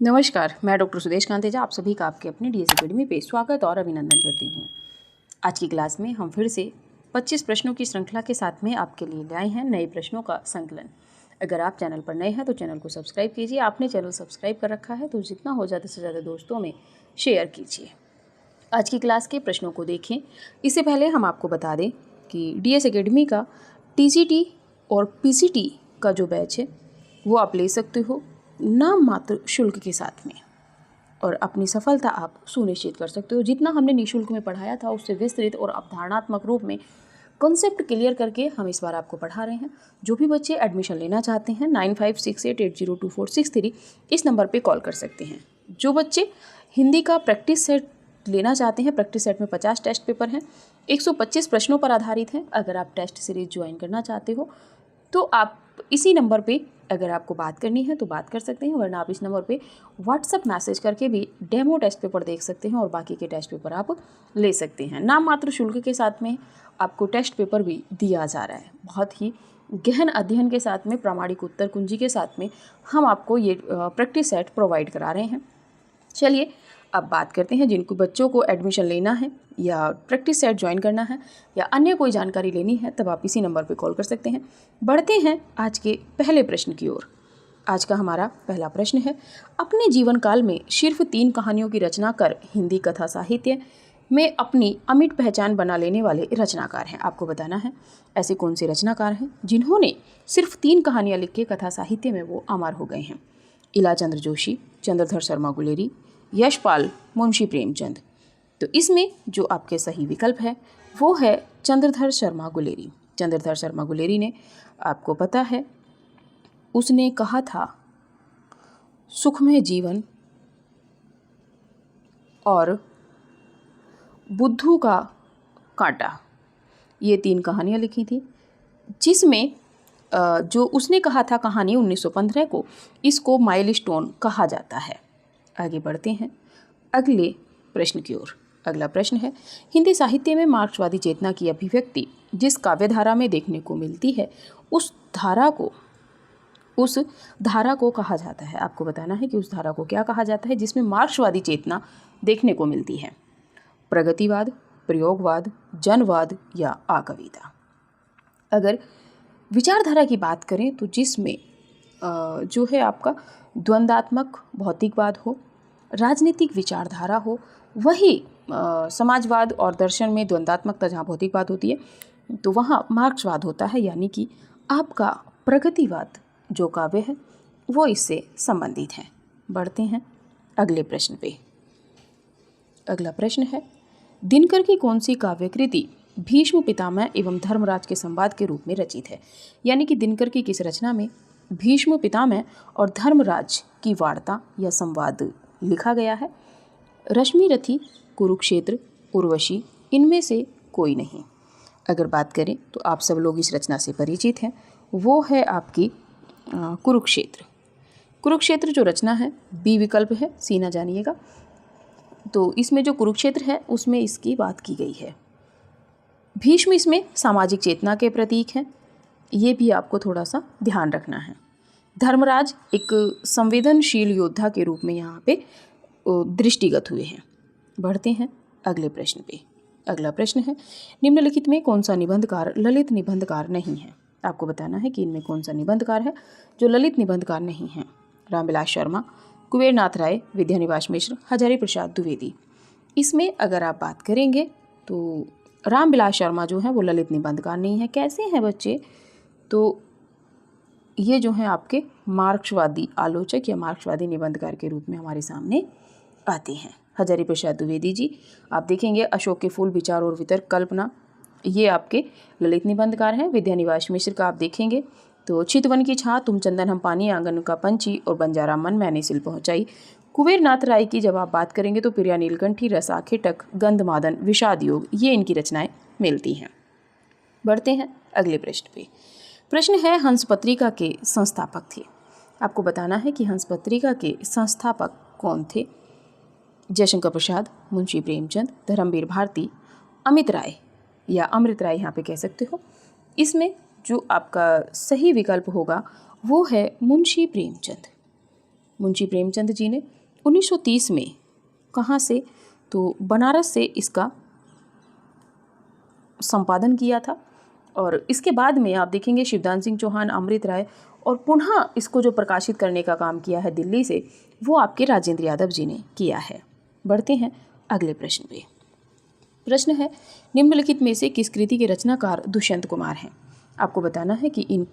नमस्कार, मैं डॉक्टर सुदेश कांतेजा आप सभी का आपके अपने डीएस एकेडमी पे स्वागत और अभिनंदन करती हूँ। आज की क्लास में हम फिर से 25 प्रश्नों की श्रृंखला के साथ में आपके लिए लाए हैं नए प्रश्नों का संकलन। अगर आप चैनल पर नए हैं तो चैनल को सब्सक्राइब कीजिए। आपने चैनल सब्सक्राइब कर रखा है तो जितना हो ज़्यादा से ज़्यादा दोस्तों में शेयर कीजिए। आज की क्लास के प्रश्नों को देखें। इससे पहले हम आपको बता दें कि डीएस एकेडमी का टीजीटी और पीसीटी का जो बैच है वो आप ले सकते हो नाम मात्र शुल्क के साथ में, और अपनी सफलता आप सुनिश्चित कर सकते हो। जितना हमने निःशुल्क में पढ़ाया था उससे विस्तृत और अवधारणात्मक रूप में कॉन्सेप्ट क्लियर करके हम इस बार आपको पढ़ा रहे हैं। जो भी बच्चे एडमिशन लेना चाहते हैं 9568802463 इस नंबर पे कॉल कर सकते हैं। जो बच्चे हिंदी का प्रैक्टिस सेट लेना चाहते हैं, प्रैक्टिस सेट में 50 टेस्ट पेपर हैं, 125 प्रश्नों पर आधारित हैं। अगर आप टेस्ट सीरीज ज्वाइन करना चाहते हो तो आप इसी नंबर पे अगर आपको बात करनी है तो बात कर सकते हैं, वरना आप इस नंबर पे व्हाट्सअप मैसेज करके भी डेमो टेस्ट पेपर देख सकते हैं और बाकी के टेस्ट पेपर आप ले सकते हैं। नाम मात्र शुल्क के साथ में आपको टेस्ट पेपर भी दिया जा रहा है। बहुत ही गहन अध्ययन के साथ में, प्रामाणिक उत्तर कुंजी के साथ में हम आपको ये प्रैक्टिस सेट प्रोवाइड करा रहे हैं। चलिए अब बात करते हैं जिनको बच्चों को एडमिशन लेना है या प्रैक्टिस सेट ज्वाइन करना है या अन्य कोई जानकारी लेनी है, तब आप इसी नंबर पर कॉल कर सकते हैं। बढ़ते हैं आज के पहले प्रश्न की ओर। आज का हमारा पहला प्रश्न है, अपने जीवन काल में सिर्फ 3 कहानियों की रचना कर हिंदी कथा साहित्य में अपनी अमिट पहचान बना लेने वाले रचनाकार हैं। आपको बताना है ऐसे कौन से रचनाकार हैं जिन्होंने सिर्फ 3 कहानियाँ लिख के कथा साहित्य में वो अमर हो गए हैं। इलाचंद्र जोशी, चंद्रधर शर्मा गुलेरी, यशपाल, मुंशी प्रेमचंद। तो इसमें जो आपके सही विकल्प है वो है चंद्रधर शर्मा गुलेरी। चंद्रधर शर्मा गुलेरी ने, आपको पता है, उसने कहा था सुखमय जीवन और बुद्धू का कांटा, ये 3 कहानियाँ लिखी थी, जिसमें जो उसने कहा था कहानी 1915 को, इसको माइलस्टोन कहा जाता है। आगे बढ़ते हैं अगले प्रश्न की ओर। अगला प्रश्न है, हिंदी साहित्य में मार्क्सवादी चेतना की अभिव्यक्ति जिस काव्य धारा में देखने को मिलती है उस धारा को कहा जाता है। आपको बताना है कि उस धारा को क्या कहा जाता है जिसमें मार्क्सवादी चेतना देखने को मिलती है। प्रगतिवाद, प्रयोगवाद, जनवाद या आकविता। अगर विचारधारा की बात करें तो जिसमें जो है आपका द्वंद्वात्मक भौतिकवाद हो, राजनीतिक विचारधारा हो, वही समाजवाद और दर्शन में द्वंद्वात्मकता जहाँ भौतिकवाद होती है तो वहाँ मार्क्सवाद होता है, यानी कि आपका प्रगतिवाद जो काव्य है वो इससे संबंधित है। बढ़ते हैं अगले प्रश्न पे। अगला प्रश्न है, दिनकर की कौन सी काव्य कृति भीष्म पितामह एवं धर्मराज के संवाद के रूप में रचित है? यानी कि दिनकर की किस रचना में भीष्म पितामह और धर्मराज की वार्ता या संवाद लिखा गया है? रश्मि रथी, कुरुक्षेत्र, उर्वशी, इनमें से कोई नहीं। अगर बात करें तो आप सब लोग इस रचना से परिचित हैं, वो है आपकी कुरुक्षेत्र। कुरुक्षेत्र जो रचना है बी विकल्प है, सी ना जानिएगा। तो इसमें जो कुरुक्षेत्र है उसमें इसकी बात की गई है। भीष्म इसमें सामाजिक चेतना के प्रतीक हैं, ये भी आपको थोड़ा सा ध्यान रखना है। धर्मराज एक संवेदनशील योद्धा के रूप में यहाँ पे दृष्टिगत हुए हैं। बढ़ते हैं अगले प्रश्न पे। अगला प्रश्न है, निम्नलिखित में कौन सा निबंधकार ललित निबंधकार नहीं है? आपको बताना है कि इनमें कौन सा निबंधकार है जो ललित निबंधकार नहीं है। रामविलास शर्मा, कुबेर नाथ राय, विद्यानिवास मिश्र, हजारी प्रसाद द्विवेदी। इसमें अगर आप बात करेंगे तो रामविलास शर्मा जो है वो ललित निबंधकार नहीं है। कैसे हैं बच्चे? तो ये जो हैं आपके मार्क्सवादी आलोचक या मार्क्सवादी निबंधकार के रूप में हमारे सामने आते हैं। हजारी प्रसाद द्विवेदी जी, आप देखेंगे अशोक के फूल, विचार और वितर्क, कल्पना, ये आपके ललित निबंधकार हैं। विद्यानिवास मिश्र का आप देखेंगे तो चितवन की छाँ, तुम चंदन हम पानी, आंगन का पंछी और बंजारा मन मैंने सिल पहुँचाई। कुबेर नाथ राय की जब आप बात करेंगे तो प्रिया नीलकंठी, रसा खिटक, गंधमादन, विषाद योग, ये इनकी रचनाएं मिलती हैं। बढ़ते हैं अगले प्रश्न पे। प्रश्न है, हंस पत्रिका के संस्थापक थे। आपको बताना है कि हंस पत्रिका के संस्थापक कौन थे? जयशंकर प्रसाद, मुंशी प्रेमचंद, धर्मवीर भारती, अमित राय या अमृत राय यहाँ पे कह सकते हो। इसमें जो आपका सही विकल्प होगा वो है मुंशी प्रेमचंद। मुंशी प्रेमचंद जी ने 1930 में कहाँ से, तो बनारस से इसका संपादन किया था। और इसके बाद में आप देखेंगे शिवदान सिंह चौहान, अमृत राय, और पुनः इसको जो प्रकाशित करने का काम किया है दिल्ली से, वो आपके राजेंद्र यादव जी ने किया है। बढ़ते हैं अगले प्रश्न पे। प्रश्न है, निम्नलिखित में से किस कृति के रचनाकार दुष्यंत कुमार हैं? आपको बताना है कि इन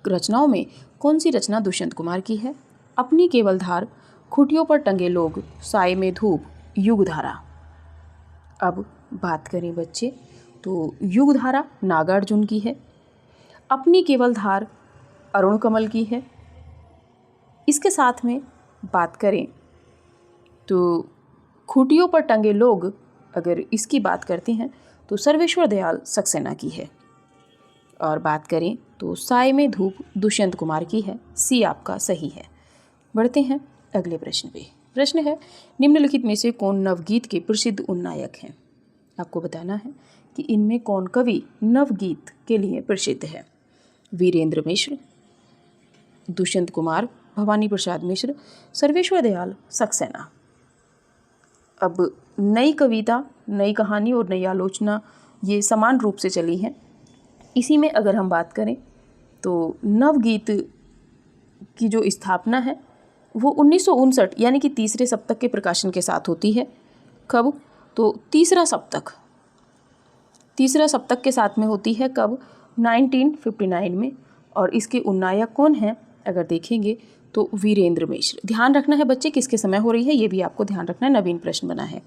रचनाओं में कौन सी रचना दुष्यंत कुमार की है। अपनी केवल धार, खूंटियों पर टंगे लोग, साए में धूप, युगधारा। अब बात करें बच्चे, तो युगधारा नागार्जुन की है, अपनी केवल धार अरुण कमल की है। इसके साथ में बात करें तो खूंटियों पर टंगे लोग, अगर इसकी बात करते हैं तो सर्वेश्वर दयाल सक्सेना की है। और बात करें तो साए में धूप दुष्यंत कुमार की है। सी आपका सही है। बढ़ते हैं अगले प्रश्न पे। प्रश्न है, निम्नलिखित में से कौन नवगीत के प्रसिद्ध उन्नायक हैं? आपको बताना है कि इनमें कौन कवि नवगीत के लिए प्रसिद्ध है। वीरेंद्र मिश्र, दुष्यंत कुमार, भवानी प्रसाद मिश्र, सर्वेश्वर दयाल सक्सेना। अब नई कविता, नई कहानी और नई आलोचना ये समान रूप से चली हैं। इसी में अगर हम बात करें तो नवगीत की जो स्थापना है वो 1959 यानी कि तीसरे सप्तक के प्रकाशन के साथ होती है। कब? तो तीसरा सप्तक के साथ में होती है। कब? 1959 में। और इसके उन्नायक कौन हैं अगर देखेंगे तो वीरेंद्र मिश्र। ध्यान रखना है बच्चे किसके समय हो रही है, ये भी आपको ध्यान रखना है, नवीन प्रश्न बना है।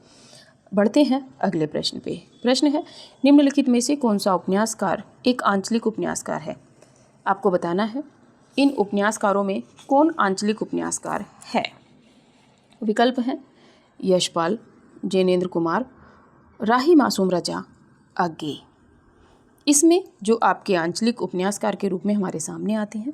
बढ़ते हैं अगले प्रश्न पे। प्रश्न है, निम्नलिखित में से कौन सा उपन्यासकार एक आंचलिक उपन्यासकार है? आपको बताना है इन उपन्यासकारों में कौन आंचलिक उपन्यासकार है। विकल्प हैं यशपाल, जैनेन्द्र कुमार, राही मासूम रजा, आगे। इसमें जो आपके आंचलिक उपन्यासकार के रूप में हमारे सामने आते हैं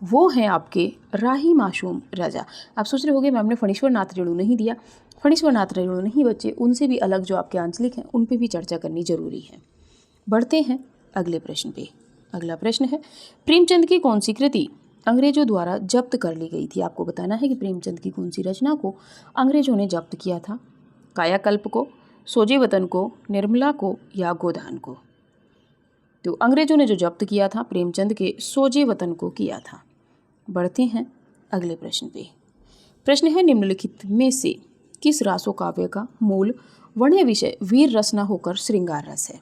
वो हैं आपके राही मासूम रजा। आप सोच रहे होंगे मैम ने फणीश्वर नाथ रेणु नहीं दिया। फणीश्वर नाथ रेणु नहीं बच्चे, उनसे भी अलग जो आपके आंचलिक हैं उन पे भी चर्चा करनी जरूरी है। बढ़ते हैं अगले प्रश्न पे। अगला प्रश्न है, प्रेमचंद की कौन सी कृति अंग्रेजों द्वारा जब्त कर ली गई थी? आपको बताना है कि प्रेमचंद की कौन सी रचना को अंग्रेजों ने जब्त किया था। कायाकल्प को, सोजे वतन को, निर्मला को या गोदान को? तो अंग्रेजों ने जो जब्त किया था प्रेमचंद के सोजे वतन को किया था। बढ़ते हैं अगले प्रश्न पे। प्रश्न है, निम्नलिखित में से किस रासो काव्य का मूल वर्ण्य विषय वीर रस न होकर श्रृंगार रस है?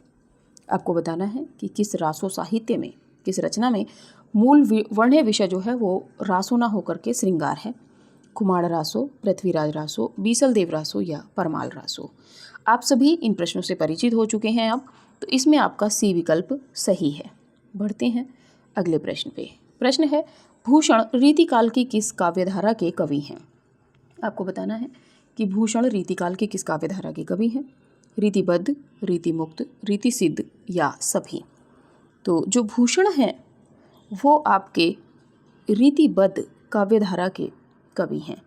आपको बताना है कि किस रासो साहित्य में, किस रचना में मूल वर्ण्य विषय जो है वो रासो न होकर के श्रृंगार है। कुमार रासो, पृथ्वीराज रासो, बीसल देव रासो या परमाल रासो? आप सभी इन प्रश्नों से परिचित हो चुके हैं अब, तो इसमें आपका सी विकल्प सही है। बढ़ते हैं अगले प्रश्न पे। प्रश्न है, भूषण रीतिकाल की किस काव्यधारा के कवि हैं? आपको बताना है कि भूषण रीतिकाल के किस काव्यधारा के कवि हैं। रीतिबद्ध, रीतिमुक्त, रीतिसिद्ध या सभी? तो जो भूषण हैं वो आपके रीतिबद्ध काव्यधारा के कवि हैं।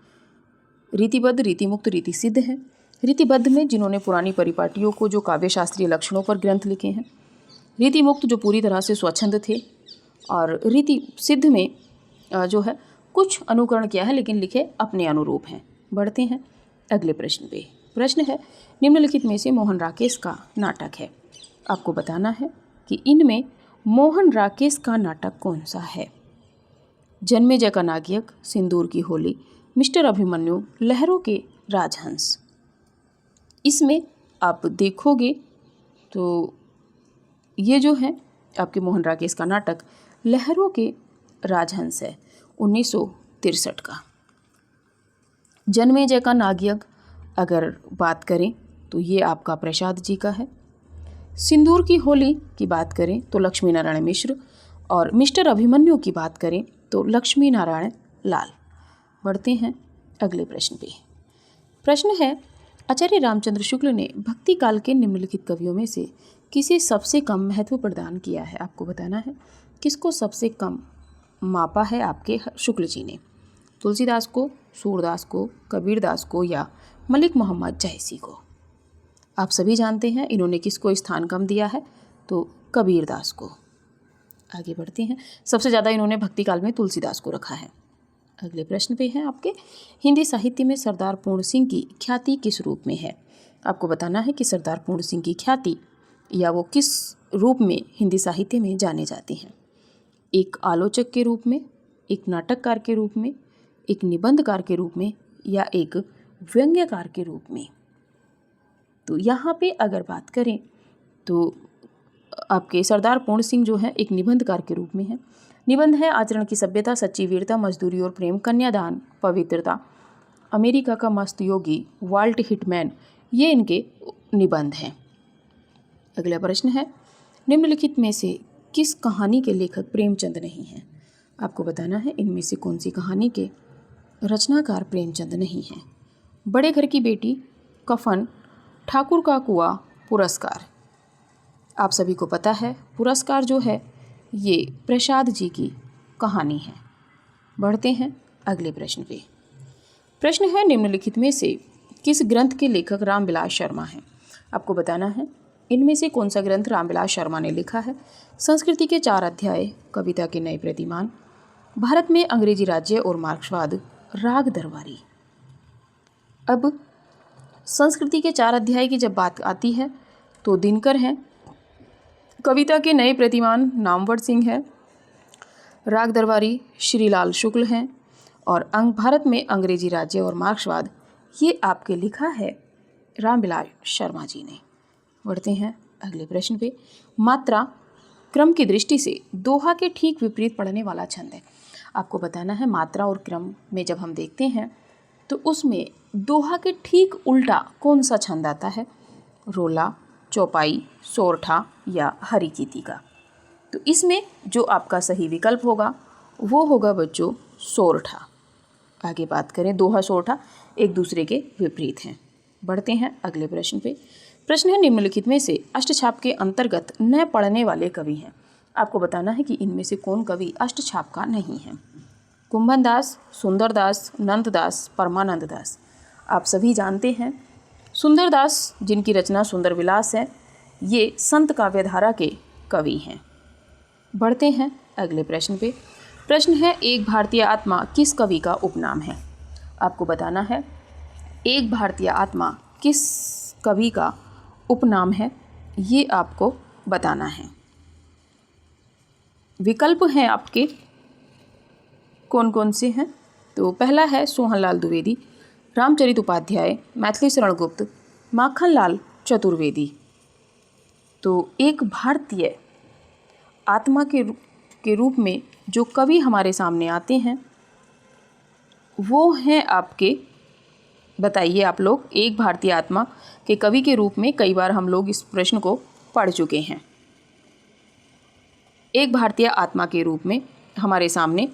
रीतिबद्ध, रीतिमुक्त, रीतिसिद्ध हैं। रीतिबद्ध में जिन्होंने पुरानी परिपाटियों को जो काव्य शास्त्रीय लक्षणों पर ग्रंथ लिखे हैं। रीतिमुक्त जो पूरी तरह से स्वच्छंद थे। और रीति सिद्ध में जो है कुछ अनुकरण किया है लेकिन लिखे अपने अनुरूप हैं। बढ़ते हैं अगले प्रश्न पे। प्रश्न है, निम्नलिखित में से मोहन राकेश का नाटक है। आपको बताना है कि इनमें मोहन राकेश का नाटक कौन सा है। जन्मेजय का नागियक, सिंदूर की होली, मिस्टर अभिमन्यु, लहरों के राजहंस? इसमें आप देखोगे तो ये जो है आपके मोहन राकेश का नाटक लहरों के राजहंस है 1963 का। जन्मेजय का नागियक अगर बात करें तो ये आपका प्रसाद जी का है। सिंदूर की होली की बात करें तो लक्ष्मी नारायण मिश्र, और मिस्टर अभिमन्यु की बात करें तो लक्ष्मी नारायण लाल। बढ़ते हैं अगले प्रश्न पे। प्रश्न है, आचार्य रामचंद्र शुक्ल ने भक्ति काल के निम्नलिखित कवियों में से किसे सबसे कम महत्व प्रदान किया है? आपको बताना है किसको सबसे कम मापा है आपके शुक्ल जी ने। तुलसीदास को, सूरदास को, कबीरदास को या मलिक मोहम्मद जयसी को? आप सभी जानते हैं इन्होंने किसको स्थान कम दिया है, तो कबीरदास को। आगे बढ़ते हैं। सबसे ज़्यादा इन्होंने भक्ति काल में तुलसीदास को रखा है। अगले प्रश्न पे है आपके, हिंदी साहित्य में सरदार पूर्ण सिंह की ख्याति किस रूप में है। आपको बताना है कि सरदार पूर्ण सिंह की ख्याति या वो किस रूप में हिंदी साहित्य में जाने जाते हैं। एक आलोचक के रूप में, एक नाटककार के रूप में, एक निबंधकार के रूप में या एक व्यंग्यकार के रूप में। तो यहाँ पे अगर बात करें तो आपके सरदार पूर्ण सिंह जो है एक निबंधकार के रूप में है। निबंध है आचरण की सभ्यता, सच्ची वीरता, मजदूरी और प्रेम, कन्यादान, पवित्रता, अमेरिका का मस्त योगी, वाल्ट हिटमैन, ये इनके निबंध हैं। अगला प्रश्न है, निम्नलिखित में से किस कहानी के लेखक प्रेमचंद नहीं हैं। आपको बताना है इनमें से कौन सी कहानी के रचनाकार प्रेमचंद नहीं हैं। बड़े घर की बेटी, कफन, ठाकुर का कुआं, पुरस्कार। आप सभी को पता है पुरस्कार जो है ये प्रसाद जी की कहानी है। बढ़ते हैं अगले प्रश्न पे। प्रश्न है, निम्नलिखित में से किस ग्रंथ के लेखक रामविलास शर्मा हैं। आपको बताना है इनमें से कौन सा ग्रंथ रामविलास शर्मा ने लिखा है। संस्कृति के 4 अध्याय, कविता के नए प्रतिमान, भारत में अंग्रेजी राज्य और मार्क्सवाद, राग दरबारी। अब संस्कृति के 4 अध्याय की जब बात आती है तो दिनकर हैं, कविता के नए प्रतिमान नामवर सिंह है, राग दरबारी श्रीलाल शुक्ल हैं और भारत में अंग्रेजी राज्य और मार्क्सवाद ये आपके लिखा है रामविलास शर्मा जी ने। बढ़ते हैं अगले प्रश्न पे। मात्रा क्रम की दृष्टि से दोहा के ठीक विपरीत पढ़ने वाला छंद है। आपको बताना है मात्रा और क्रम में जब हम देखते हैं तो उसमें दोहा के ठीक उल्टा कौन सा छंद आता है। रोला, चौपाई, सोरठा या हरिकीति का। तो इसमें जो आपका सही विकल्प होगा वो होगा बच्चों सोरठा। आगे बात करें, दोहा सोरठा एक दूसरे के विपरीत हैं। बढ़ते हैं अगले प्रश्न पे। प्रश्न है, निम्नलिखित में से अष्टछाप के अंतर्गत न पढ़ने वाले कवि हैं। आपको बताना है कि इनमें से कौन कवि अष्टछाप का नहीं है। कुंभनदास, सुंदरदास, नंददास, परमानंद दास। आप सभी जानते हैं सुंदरदास जिनकी रचना सुंदर विलास है ये संत काव्यधारा के कवि हैं। बढ़ते हैं अगले प्रश्न पे। प्रश्न है, एक भारतीय आत्मा किस कवि का उपनाम है। आपको बताना है एक भारतीय आत्मा किस कवि का उपनाम है, ये आपको बताना है। विकल्प हैं आपके कौन कौन से हैं। तो पहला है सोहनलाल द्विवेदी, रामचरित उपाध्याय, मैथिली शरण गुप्त, माखनलाल चतुर्वेदी। तो एक भारतीय आत्मा के रूप में जो कवि हमारे सामने आते हैं वो हैं आपके, बताइए आप लोग, एक भारतीय आत्मा के कवि के रूप में कई बार हम लोग इस प्रश्न को पढ़ चुके हैं। एक भारतीय आत्मा के रूप में हमारे सामने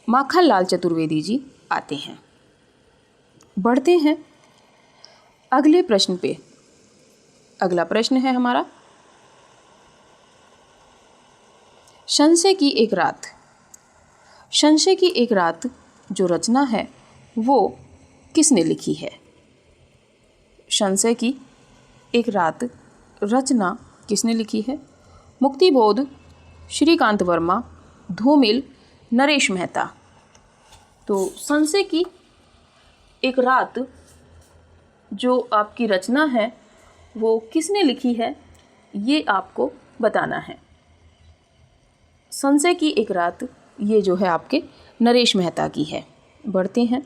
माखनलाल चतुर्वेदी जी आते हैं। बढ़ते हैं अगले प्रश्न पे। अगला प्रश्न है हमारा, संशय की एक रात। संशय की एक रात जो रचना है वो किसने लिखी है। संशय की एक रात रचना किसने लिखी है। मुक्तिबोध, श्रीकांत वर्मा, धूमिल, नरेश मेहता। तो संशय की एक रात जो आपकी रचना है वो किसने लिखी है ये आपको बताना है। संशय की एक रात ये जो है आपके नरेश मेहता की है। बढ़ते हैं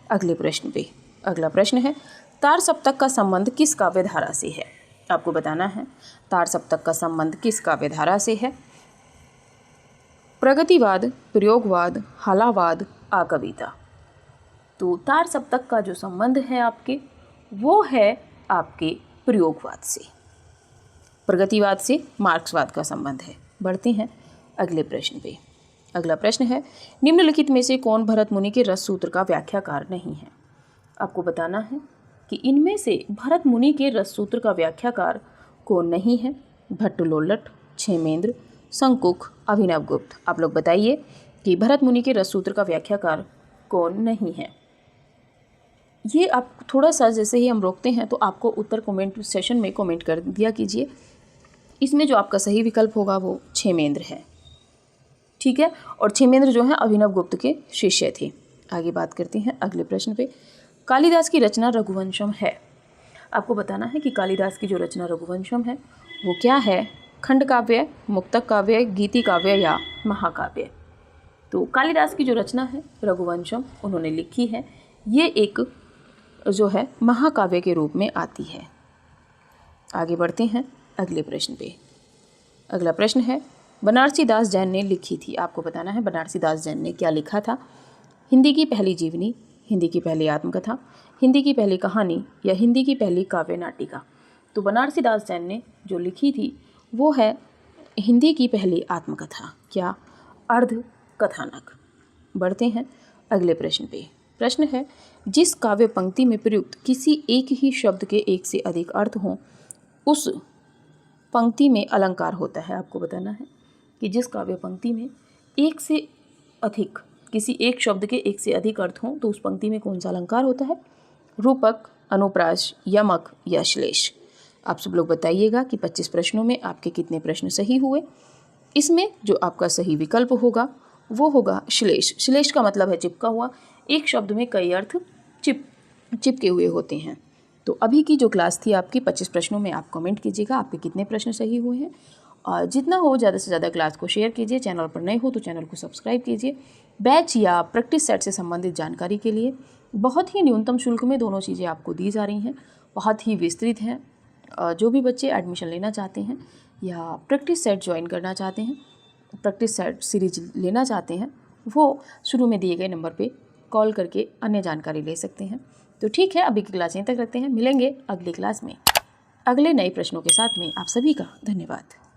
अगले प्रश्न पे। अगला प्रश्न है, तार सप्तक का संबंध किस काव्यधारा से है। आपको बताना है तार सप्तक का संबंध किस काव्यधारा से है। प्रगतिवाद, प्रयोगवाद, हालावाद, आकविता। तो तार सप्तक का जो संबंध है आपके वो है आपके प्रयोगवाद से। प्रगतिवाद से मार्क्सवाद का संबंध है। बढ़ते हैं अगले प्रश्न पे। अगला प्रश्न है, निम्नलिखित में से कौन भरत मुनि के रस सूत्र का व्याख्याकार नहीं है। आपको बताना है कि इनमें से भरत मुनि के रस सूत्र का व्याख्याकार कौन नहीं है। भट्टलोल्लट, क्षेमेंद्र, शंकुक, अभिनव गुप्त। आप लोग बताइए कि भरत मुनि के रस सूत्र का व्याख्याकार कौन नहीं है। ये आप थोड़ा सा जैसे ही हम रोकते हैं तो आपको उत्तर कमेंट सेशन में कमेंट कर दिया कीजिए। इसमें जो आपका सही विकल्प होगा वो क्षेमेंद्र है। ठीक है, और क्षेमेंद्र जो है अभिनव गुप्त के शिष्य थे। आगे बात करते हैं अगले प्रश्न पे। कालिदास की रचना रघुवंशम है। आपको बताना है कि कालिदास की जो रचना रघुवंशम है वो क्या है, खंड काव्य, मुक्तक काव्य, गीति काव्य या महाकाव्य। तो कालिदास की जो रचना है रघुवंशम उन्होंने लिखी है, ये एक जो है महाकाव्य के रूप में आती है। आगे बढ़ते हैं अगले प्रश्न पे। अगला प्रश्न है बनारसी दास जैन ने लिखी थी। आपको बताना है बनारसी दास जैन ने क्या लिखा था। हिंदी की पहली जीवनी, हिंदी की पहली आत्मकथा, हिंदी की पहली कहानी या हिंदी की पहली काव्य नाटिका। तो बनारसी दास जैन ने जो लिखी थी वो है हिंदी की पहली आत्मकथा, क्या अर्ध कथानक। बढ़ते हैं अगले प्रश्न पे। प्रश्न है जिस काव्य पंक्ति में प्रयुक्त किसी एक ही शब्द के एक से अधिक अर्थ हों उस पंक्ति में अलंकार होता है। आपको बताना है कि जिस काव्य पंक्ति में एक से अधिक, किसी एक शब्द के एक से अधिक अर्थ हों तो उस पंक्ति में कौन सा अलंकार होता है। रूपक, अनुप्रास, यमक या श्लेष। आप सब लोग बताइएगा कि 25 प्रश्नों में आपके कितने प्रश्न सही हुए। इसमें जो आपका सही विकल्प होगा वो होगा श्लेष। श्लेष का मतलब है चिपका हुआ, एक शब्द में कई अर्थ चिपके हुए होते हैं। तो अभी की जो क्लास थी आपकी 25 प्रश्नों में आप कमेंट कीजिएगा आपके कितने प्रश्न सही हुए हैं, और जितना हो ज़्यादा से ज़्यादा क्लास को शेयर कीजिए। चैनल पर नए हो तो चैनल को सब्सक्राइब कीजिए। बैच या प्रैक्टिस सेट से संबंधित जानकारी के लिए बहुत ही न्यूनतम शुल्क में दोनों चीज़ें आपको दी जा रही हैं, बहुत ही विस्तृत हैं। जो भी बच्चे एडमिशन लेना चाहते हैं या प्रैक्टिस सेट ज्वाइन करना चाहते हैं, प्रैक्टिस सेट सीरीज लेना चाहते हैं, वो शुरू में दिए गए नंबर पे कॉल करके अन्य जानकारी ले सकते हैं। तो ठीक है, अभी की क्लास यहीं तक रखते हैं। मिलेंगे अगली क्लास में अगले नए प्रश्नों के साथ में। आप सभी का धन्यवाद।